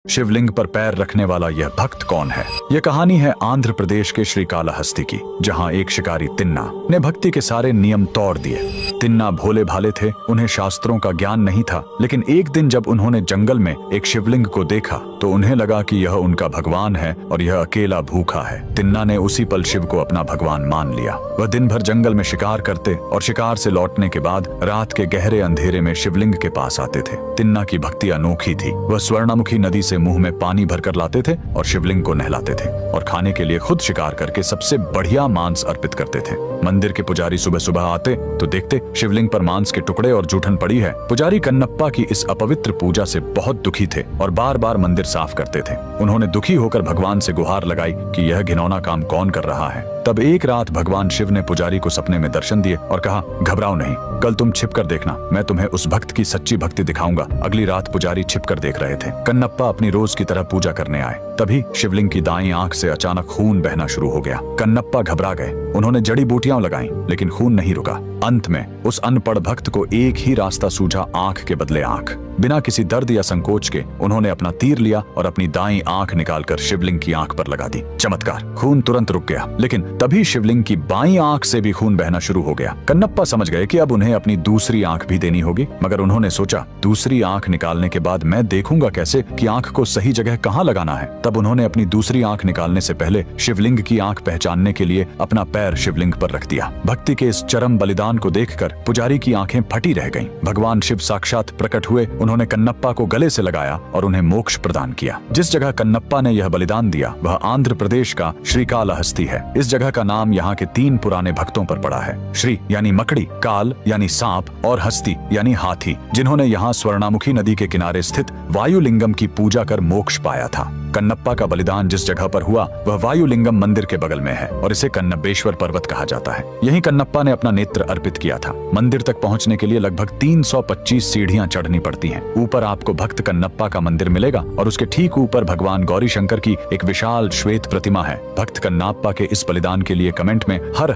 शिवलिंग पर पैर रखने वाला यह भक्त कौन है? यह कहानी है आंध्र प्रदेश के श्रीकालाहस्ती की, जहां एक शिकारी तिन्ना ने भक्ति के सारे नियम तोड़ दिए। तिन्ना भोले भाले थे, उन्हें शास्त्रों का ज्ञान नहीं था, लेकिन एक दिन जब उन्होंने जंगल में एक शिवलिंग को देखा तो उन्हें लगा कि यह उनका भगवान है और यह अकेला भूखा है। तिन्ना ने उसी पल शिव को अपना भगवान मान लिया। वह दिन भर जंगल में शिकार करते और शिकार से लौटने के बाद रात के गहरे अंधेरे में शिवलिंग के पास आते थे। तिन्ना की भक्ति अनोखी थी। वह स्वर्णमुखी नदी से मुंह में पानी भरकर लाते थे और शिवलिंग को नहलाते थे और खाने के लिए खुद शिकार करके सबसे बढ़िया मांस अर्पित करते थे। मंदिर के पुजारी सुबह सुबह आते तो देखते शिवलिंग पर मांस के टुकड़े और जूठन पड़ी है। पुजारी कन्नप्पा की इस अपवित्र पूजा से बहुत दुखी थे और बार बार मंदिर साफ करते थे। उन्होंने दुखी होकर भगवान से गुहार लगाई कि यह घिनौना काम कौन कर रहा है। तब एक रात भगवान शिव ने पुजारी को सपने में दर्शन दिए और कहा, घबराओ नहीं, कल तुम छिप कर देखना, मैं तुम्हें उस भक्त की सच्ची भक्ति दिखाऊंगा। अगली रात पुजारी छिप कर देख रहे थे। कन्नप्पा अपनी रोज की तरह पूजा करने आए। तभी शिवलिंग की दाईं आंख से अचानक खून बहना शुरू हो गया। कन्नप्पा घबरा गए। उन्होंने जड़ी बूटियां लगाई, लेकिन खून नहीं रुका। अंत में उस अनपढ़ भक्त को एक ही रास्ता सूझा, आंख के बदले आंख। बिना किसी दर्द या संकोच के उन्होंने अपना तीर लिया और अपनी दाईं आंख निकालकर शिवलिंग की आंख पर लगा दी। चमत्कार, खून तुरंत रुक गया, लेकिन तभी शिवलिंग की बाईं आंख से भी खून बहना शुरू हो गया। कन्नप्पा समझ गए कि अब उन्हें अपनी दूसरी आंख भी देनी होगी, मगर उन्होंने सोचा, दूसरी आंख निकालने के बाद मैं देखूंगा कैसे कि आंख को सही जगह कहाँ लगाना है। तब उन्होंने अपनी दूसरी आंख निकालने से पहले शिवलिंग की आंख पहचानने के लिए अपना पैर शिवलिंग पर रख दिया। भक्ति के इस चरम बलिदान को देखकर पुजारी की आंखें फटी रह गईं। भगवान शिव साक्षात प्रकट हुए। उन्होंने कन्नप्पा को गले से लगाया और उन्हें मोक्ष प्रदान किया। जिस जगह कन्नप्पा ने यह बलिदान दिया वह आंध्र प्रदेश का श्रीकालाहस्ती है। इस जगह का नाम यहाँ के 3 पुराने भक्तों पर पड़ा है। श्री यानी मकड़ी, काल यानी सांप और हस्ती यानी हाथी, जिन्होंने यहाँ स्वर्णामुखी नदी के किनारे स्थित वायुलिंगम की पूजा कर मोक्ष पाया था। कन्नप्पा का बलिदान जिस जगह पर हुआ वह वायुलिंगम मंदिर के बगल में है और इसे कन्नबेश्वर पर्वत कहा जाता है। यहीं कन्नप्पा ने अपना नेत्र अर्पित किया था। मंदिर तक पहुंचने के लिए लगभग 325 सीढ़ियां चढ़नी पड़ती हैं। ऊपर आपको भक्त कन्नप्पा का मंदिर मिलेगा और उसके ठीक ऊपर भगवान गौरी शंकर की एक विशाल श्वेत प्रतिमा है। भक्त कन्नप्पा के इस बलिदान के लिए कमेंट में हर